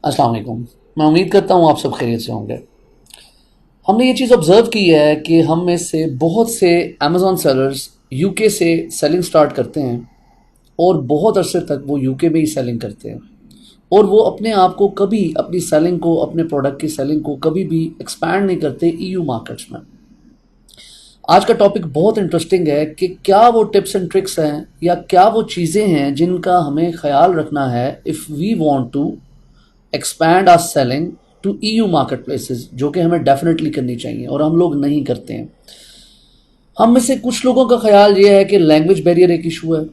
अस्सलाम वालेकुम। मैं उम्मीद करता हूँ आप सब खैरियत से होंगे। हमने ये चीज़ ऑब्ज़र्व की है कि हम में से बहुत से अमेज़ॉन सेलर्स यूके से सेलिंग स्टार्ट करते हैं और बहुत अरसे तक वो यूके में ही सेलिंग करते हैं और वो अपने आप को कभी अपनी सेलिंग को, अपने प्रोडक्ट की सेलिंग को कभी भी एक्सपैंड नहीं करते ईयू मार्केट्स में। आज का टॉपिक बहुत इंटरेस्टिंग है कि क्या वो टिप्स एंड ट्रिक्स हैं या क्या वो चीज़ें हैं जिनका हमें ख्याल रखना है if we want to expand our selling to EU market places, जो कि हमें डेफिनेटली करनी चाहिए और हम लोग नहीं करते हैं। हम में से कुछ लोगों का ख्याल ये है कि लैंग्वेज बैरियर एक इशू है।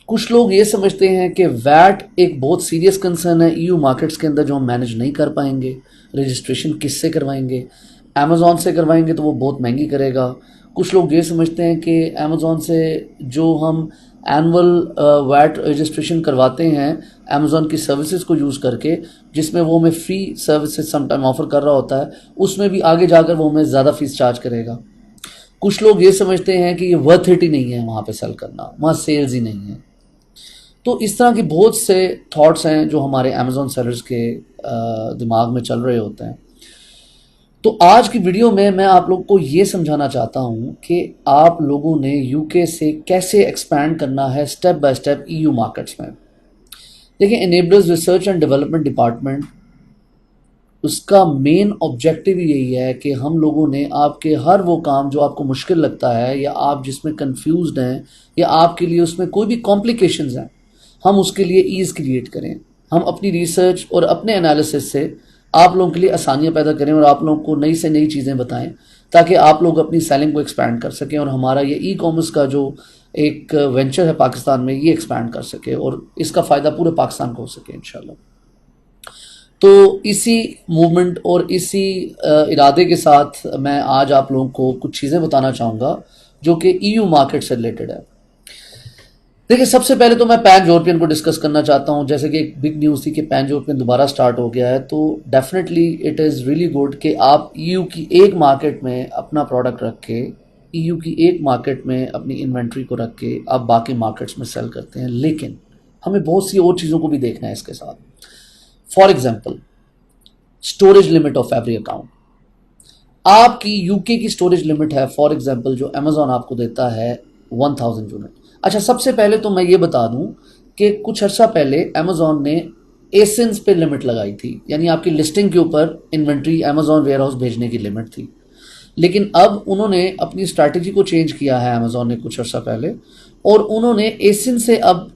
कुछ लोग ये समझते हैं कि वैट एक बहुत सीरियस कंसर्न है ईयू मार्केट्स के अंदर जो हम मैनेज नहीं कर पाएंगे। रजिस्ट्रेशन किससे करवाएंगे? अमेज़ॉन से करवाएंगे तो वो बहुत महंगी करेगा। कुछ लोग ये समझते हैं कि अमेज़ॉन से जो हम एनुअल वैट रजिस्ट्रेशन करवाते हैं अमेज़ॉन की सर्विसेज को यूज़ करके, जिसमें वो हमें फ्री सर्विसेज समटाइम ऑफर कर रहा होता है, उसमें भी आगे जाकर वो हमें ज़्यादा फीस चार्ज करेगा। कुछ लोग ये समझते हैं कि ये वर्थ इट ही नहीं है वहाँ पे सेल करना, वहाँ सेल्स ही नहीं है। तो इस तरह की बहुत से थॉट्स हैं जो हमारे अमेज़ॉन सेलर्स के दिमाग में चल रहे होते हैं। तो आज की वीडियो में मैं आप लोग को ये समझाना चाहता हूँ कि आप लोगों ने यूके से कैसे एक्सपैंड करना है step by step EU markets में। देखिए, enablers research and development department, उसका मेन ऑब्जेक्टिव यही है कि हम लोगों ने आपके हर वो काम जो आपको मुश्किल लगता है या आप जिसमें कंफ्यूज्ड हैं या आपके लिए उसमें कोई भी कॉम्प्लिकेशंस हैं, हम उसके लिए ईज़ क्रिएट करें। हम अपनी रिसर्च और अपने एनालिसिस से आप लोगों के लिए आसानियाँ पैदा करें और आप लोगों को नई से नई चीज़ें बताएं ताकि आप लोग अपनी सेलिंग को एक्सपैंड कर सकें और हमारा ये ई कॉमर्स का जो एक वेंचर है पाकिस्तान में, ये एक्सपैंड कर सके और इसका फ़ायदा पूरे पाकिस्तान को हो सके इंशाल्लाह। तो इसी मूवमेंट और इसी इरादे के साथ मैं आज आप लोगों को कुछ चीज़ें बताना चाहूँगा जो कि ईयू मार्केट से रिलेटेड है। देखिए, सबसे पहले तो मैं पैन यूरोपियन को डिस्कस करना चाहता हूँ। जैसे कि एक बिग न्यूज़ थी कि पैन यूरोपियन दोबारा स्टार्ट हो गया है, तो definitely it is really good कि आप ईयू की एक मार्केट में अपना प्रोडक्ट रख के, ईयू की एक मार्केट में अपनी इन्वेंट्री को रख के आप बाकी मार्केट्स में सेल करते हैं। लेकिन हमें बहुत सी और चीज़ों को भी देखना है इसके साथ। For example, storage limit of every account. आपकी यूके की स्टोरेज लिमिट है, फॉर एग्जाम्पल, जो अमेजॉन आपको देता है 1000 यूनिट। अच्छा, सबसे पहले तो मैं ये बता दूं कि कुछ अर्सा पहले अमेजॉन ने एसेंस पे लिमिट लगाई थी, यानी आपकी लिस्टिंग के ऊपर इन्वेंट्री अमेजॉन वेयर हाउस भेजने की लिमिट थी। लेकिन अब उन्होंने अपनी स्ट्रैटेजी को चेंज किया है अमेजॉन ने कुछ अर्सा पहले, और उन्होंने एसेंस से अब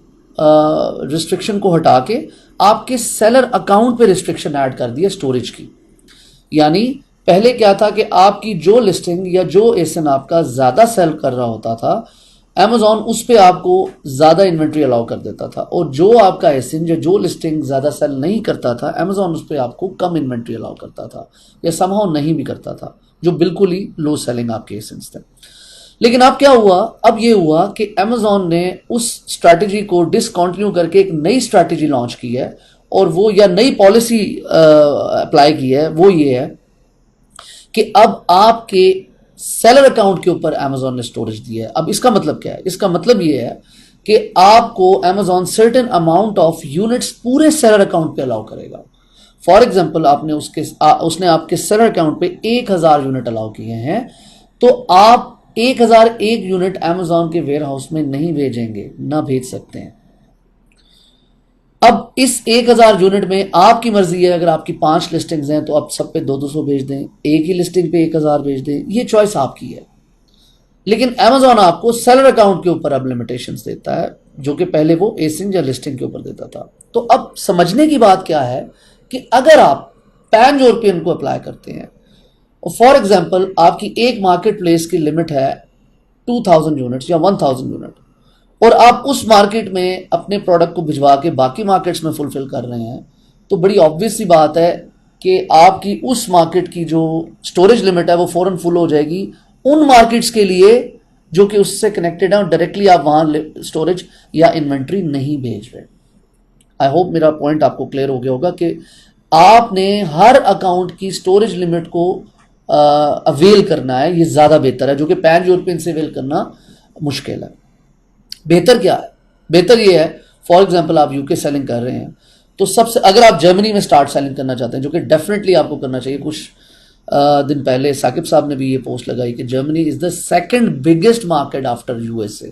रिस्ट्रिक्शन को हटा के आपके सेलर अकाउंट पे रिस्ट्रिक्शन ऐड कर दिया स्टोरेज की। यानी पहले क्या था कि आपकी जो लिस्टिंग या जो एसन आपका ज़्यादा सेल कर रहा होता था, अमेजॉन उस पर आपको ज़्यादा इन्वेंट्री अलाउ कर देता था, और जो आपका एसन या जो लिस्टिंग ज़्यादा सेल नहीं करता था, अमेजॉन उस पर आपको कम इन्वेंट्री अलाउ करता था या समहाउ नहीं भी करता था, जो बिल्कुल ही लो सेलिंग आपके एसेंस थे। लेकिन अब क्या हुआ? अब ये हुआ कि अमेजॉन ने उस स्ट्रैटेजी को डिसकंटिन्यू करके एक नई स्ट्रैटेजी लॉन्च की है, और वो या नई पॉलिसी अप्लाई की है। वो ये है कि अब आपके सेलर अकाउंट के ऊपर अमेजॉन ने स्टोरेज दी है। अब इसका मतलब क्या है? इसका मतलब ये है कि आपको Amazon certain amount of units पूरे सेलर अकाउंट पे अलाउ करेगा। फॉर एग्जाम्पल, उसने आपके सेलर अकाउंट पे 1000 यूनिट अलाउ किए हैं, तो आप 1001 यूनिट अमेजॉन के वेयर हाउस में नहीं भेजेंगे, ना भेज सकते हैं। अब इस 1000 यूनिट में आपकी मर्जी है, अगर आपकी 5 लिस्टिंग्स हैं तो आप सब पे 200 भेज दें, एक ही लिस्टिंग पे 1000 भेज दें, ये चॉइस आपकी है। लेकिन अमेजॉन आपको सेलर अकाउंट के ऊपर अब लिमिटेशंस देता है, जो कि पहले वो एसिंग या लिस्टिंग के ऊपर देता था। तो अब समझने की बात क्या है कि अगर आप पैन यूरोपियन को अप्लाई करते हैं, और फॉर एग्जाम्पल आपकी एक मार्केट प्लेस की लिमिट है 2000 यूनिट्स या 1000 यूनिट, और आप उस मार्केट में अपने प्रोडक्ट को भिजवा के बाकी मार्केट्स में फुलफिल कर रहे हैं, तो बड़ी ऑब्वियस सी बात है कि आपकी उस मार्केट की जो स्टोरेज लिमिट है वो फ़ौरन फुल हो जाएगी उन मार्केट्स के लिए जो कि उससे कनेक्टेड है, और डायरेक्टली आप वहाँ स्टोरेज या इन्वेंट्री नहीं भेज रहे। आई होप मेरा पॉइंट आपको क्लियर हो गया होगा कि आपने हर अकाउंट की स्टोरेज लिमिट को अवेल करना है, ये ज़्यादा बेहतर है, जो कि पैन यूरोपियन से अवेल करना मुश्किल है। बेहतर क्या है? बेहतर ये है, फॉर एग्जाम्पल आप यूके सेलिंग कर रहे हैं, तो सबसे, अगर आप जर्मनी में स्टार्ट सेलिंग करना चाहते हैं, जो कि डेफिनेटली आपको करना चाहिए, कुछ दिन पहले साकिब साहब ने भी ये पोस्ट लगाई कि Germany is the second biggest market after USA,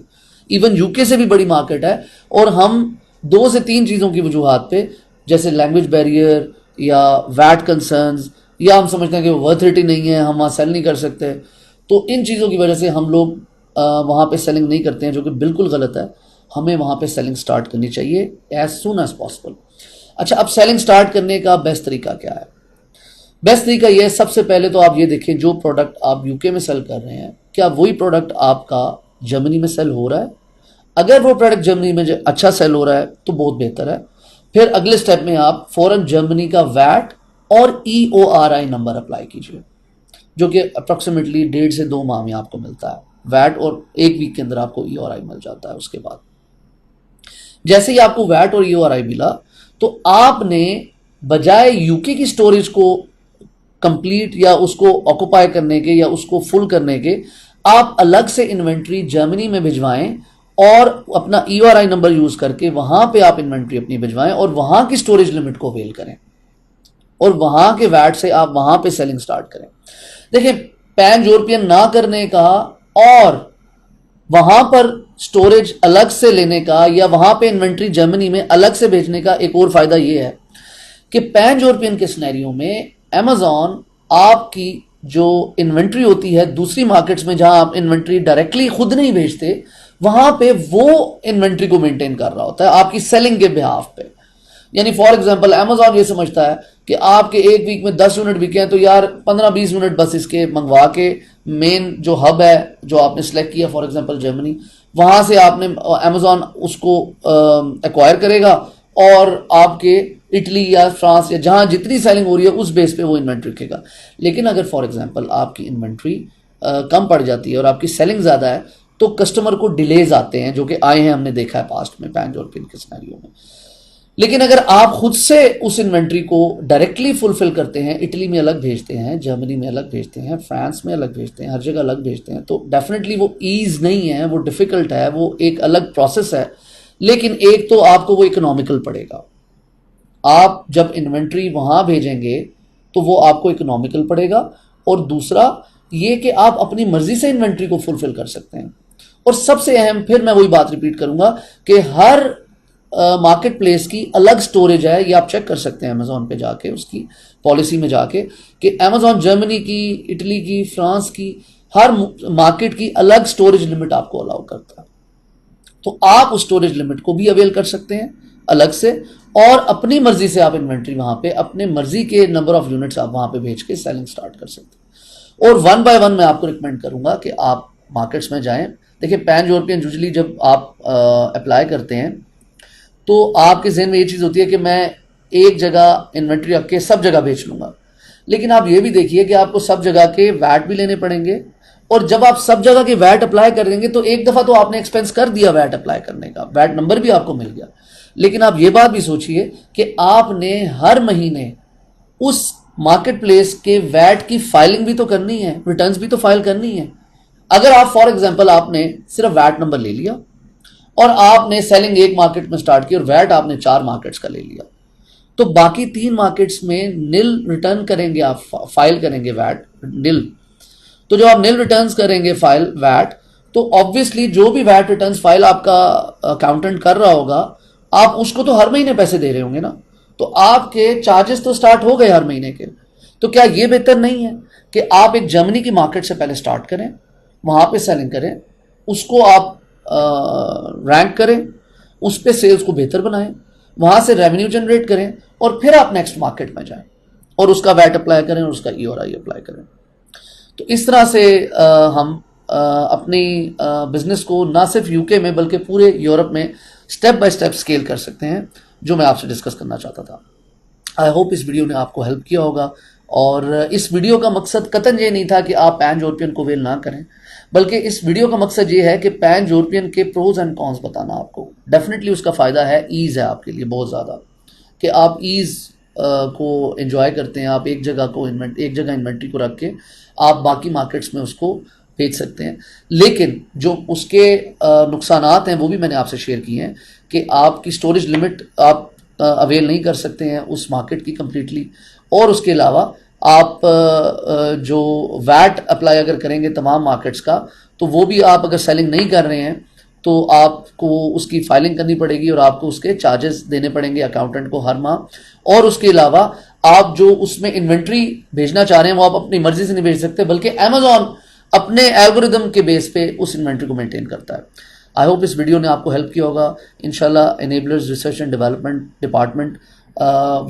even UK से भी बड़ी मार्केट है, और हम 2 से 3 चीज़ों की वजूहत पे, जैसे लैंग्वेज बैरियर या वैट कंसर्न्स, या हम समझते हैं कि वर्थ इट ही नहीं है, हम वहाँ सेल नहीं कर सकते, तो इन चीज़ों की वजह से हम लोग वहाँ पे सेलिंग नहीं करते हैं, जो कि बिल्कुल गलत है। हमें वहाँ पे सेलिंग स्टार्ट करनी चाहिए एज सुन एज पॉसिबल। अच्छा, अब सेलिंग स्टार्ट करने का बेस्ट तरीका क्या है? बेस्ट तरीका ये है, सबसे पहले तो आप ये देखें जो प्रोडक्ट आप यूके में सेल कर रहे हैं, क्या वही प्रोडक्ट आपका जर्मनी में सेल हो रहा है? अगर वो प्रोडक्ट जर्मनी में अच्छा सेल हो रहा है तो बहुत बेहतर है। फिर अगले स्टेप में आप फौरन जर्मनी का वैट और EORI नंबर अप्लाई कीजिए, जो कि अप्रॉक्सीमेटली 1.5 से 2 माह में आपको मिलता है वैट, और 1 वीक के अंदर आपको EORI मिल जाता है। उसके बाद जैसे ही आपको वैट और EORI मिला, तो आपने बजाय यूके की स्टोरेज को कंप्लीट या उसको ऑक्युपाई करने के या उसको फुल करने के, आप अलग से इन्वेंट्री जर्मनी में भिजवाएं और अपना EORI नंबर यूज करके वहां पे आप इन्वेंट्री अपनी भिजवाएं और वहां की स्टोरेज लिमिट को अवेल करें, और वहां के वैट से आप वहां पे सेलिंग स्टार्ट करें। देखिए, पैन यूरोपियन ना करने का और वहां पर स्टोरेज अलग से लेने का या वहां पे इन्वेंट्री जर्मनी में अलग से भेजने का एक और फायदा यह है कि पैन यूरोपियन के सिनेरियो में अमेजॉन आपकी जो इन्वेंट्री होती है दूसरी मार्केट्स में, जहां आप इन्वेंट्री डायरेक्टली खुद नहीं भेजते, वहां पे वो इन्वेंट्री को मेंटेन कर रहा होता है आपकी सेलिंग के बिहाफ पे। यानी फॉर एग्जांपल अमेजॉन ये समझता है कि आपके 1 वीक में 10 यूनिट बिके हैं, तो यार 15-20 यूनिट बस इसके मंगवा के मेन जो हब है जो आपने सेलेक्ट किया, फॉर एग्जांपल जर्मनी, वहां से आपने अमेजॉन उसको एक्वायर करेगा और आपके इटली या फ्रांस या जहां जितनी सेलिंग हो रही है उस बेस पे वो इन्वेंट्री रखेगा। लेकिन अगर फॉर एग्जांपल आपकी इन्वेंट्री कम पड़ जाती है और आपकी सेलिंग ज़्यादा है, तो कस्टमर को डिलेज आते हैं, जो कि आए हैं, हमने देखा है पास्ट में पैन यूरोपियन के सिनेरियो में। लेकिन अगर आप खुद से उस इन्वेंट्री को डायरेक्टली फुलफिल करते हैं, इटली में अलग भेजते हैं, जर्मनी में अलग भेजते हैं, फ्रांस में अलग भेजते हैं, हर जगह अलग भेजते हैं, तो डेफिनेटली वो ईज नहीं है, वो डिफिकल्ट है, वो एक अलग प्रोसेस है। लेकिन एक तो आपको वो इकोनॉमिकल पड़ेगा, आप जब इन्वेंट्री वहां भेजेंगे तो वो आपको इकोनॉमिकल पड़ेगा, और दूसरा ये कि आप अपनी मर्जी से इन्वेंट्री को फुलफिल कर सकते हैं। और सबसे अहम, फिर मैं वही बात रिपीट करूंगा कि हर मार्केट प्लेस की अलग स्टोरेज है, ये आप चेक कर सकते हैं अमेजोन पे जाके, उसकी पॉलिसी में जाके, कि अमेजोन जर्मनी की, इटली की, फ्रांस की, हर मार्केट की अलग स्टोरेज लिमिट आपको अलाउ करता है। तो आप उस स्टोरेज लिमिट को भी अवेल कर सकते हैं अलग से, और अपनी मर्जी से आप इन्वेंट्री वहां पे अपने मर्जी के नंबर ऑफ यूनिट्स आप वहां पे भेज के सेलिंग स्टार्ट कर सकते हैं। और 1 बाय 1 मैं आपको रिकमेंड करूंगा कि आप मार्केट्स में जाएं। देखिए, पैन यूरोपियन यूजुअली जब आप अप्लाई करते हैं तो आपके जहन में ये चीज़ होती है कि मैं एक जगह इन्वेंट्री रख के सब जगह बेच लूंगा, लेकिन आप ये भी देखिए कि आपको सब जगह के वैट भी लेने पड़ेंगे, और जब आप सब जगह के वैट अप्लाई कर देंगे तो एक दफ़ा तो आपने एक्सपेंस कर दिया वैट अप्लाई करने का, वैट नंबर भी आपको मिल गया, लेकिन आप ये बात भी सोचिए कि आपने हर महीने उस मार्केट प्लेस के वैट की फाइलिंग भी तो करनी है, रिटर्न्स भी तो फाइल करनी है। अगर आप फॉर एग्जांपल आपने सिर्फ वैट नंबर ले लिया और आपने सेलिंग एक मार्केट में स्टार्ट की और वैट आपने 4 मार्केट्स का ले लिया, तो बाकी 3 मार्केट्स में निल रिटर्न करेंगे, आप फाइल करेंगे वैट निल। तो जब आप निल रिटर्न्स करेंगे फाइल वैट, तो ऑब्वियसली जो भी वैट रिटर्न्स फाइल आपका अकाउंटेंट कर रहा होगा, आप उसको तो हर महीने पैसे दे रहे होंगे ना, तो आपके चार्जेस तो स्टार्ट हो गए हर महीने के। तो क्या ये बेहतर नहीं है कि आप एक जर्मनी की मार्केट से पहले स्टार्ट करें, वहां पे सेलिंग करें, उसको आप रैंक करें, उस पे सेल्स को बेहतर बनाएं, वहां से रेवेन्यू जनरेट करें, और फिर आप नेक्स्ट मार्केट में जाएं और उसका वैट अप्लाई करें और उसका EORI अप्लाई करें। तो इस तरह से हम अपनी बिजनेस को ना सिर्फ यूके में बल्कि पूरे यूरोप में स्टेप बाय स्टेप स्केल कर सकते हैं, जो मैं आपसे डिस्कस करना चाहता था। आई होप इस वीडियो ने आपको हेल्प किया होगा, और इस वीडियो का मकसद कतन ये नहीं था कि आप पैन यूरोपियन को वेल ना करें, बल्कि इस वीडियो का मकसद ये है कि पैन यूरोपियन के प्रोज एंड कॉन्स बताना आपको। डेफिनेटली उसका फ़ायदा है, ईज़ है आपके लिए बहुत ज़्यादा, कि आप ईज़ को एंजॉय करते हैं, आप एक जगह इन्वेंट्री को रख के आप बाकी मार्केट्स में उसको भेज सकते हैं। लेकिन जो उसके नुकसानात हैं वो भी मैंने आपसे शेयर किए हैं, कि आपकी स्टोरेज लिमिट आप अवेल नहीं कर सकते हैं उस मार्केट की कम्प्लीटली। और उसके अलावा आप जो वैट अप्लाई अगर करेंगे तमाम मार्केट्स का, तो वो भी आप अगर सेलिंग नहीं कर रहे हैं तो आपको उसकी फाइलिंग करनी पड़ेगी और आपको उसके चार्जेस देने पड़ेंगे अकाउंटेंट को हर माह। और उसके अलावा आप जो उसमें इन्वेंट्री भेजना चाह रहे हैं वो आप अपनी मर्जी से नहीं भेज सकते, बल्कि अमेजॉन अपने एल्गोरिदम के बेस पे उस इन्वेंट्री को मेंटेन करता है। आई होप इस वीडियो ने आपको हेल्प किया होगा। इंशाल्लाह enablers research and development department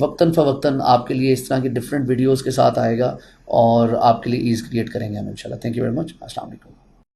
वक्तन फ़वक्तन आपके लिए इस तरह की डिफरेंट वीडियोज़ के साथ आएगा और आपके लिए ईज़ क्रिएट करेंगे हम इंशाल्लाह। Thank you very much. अस्सलाम वालेकुम।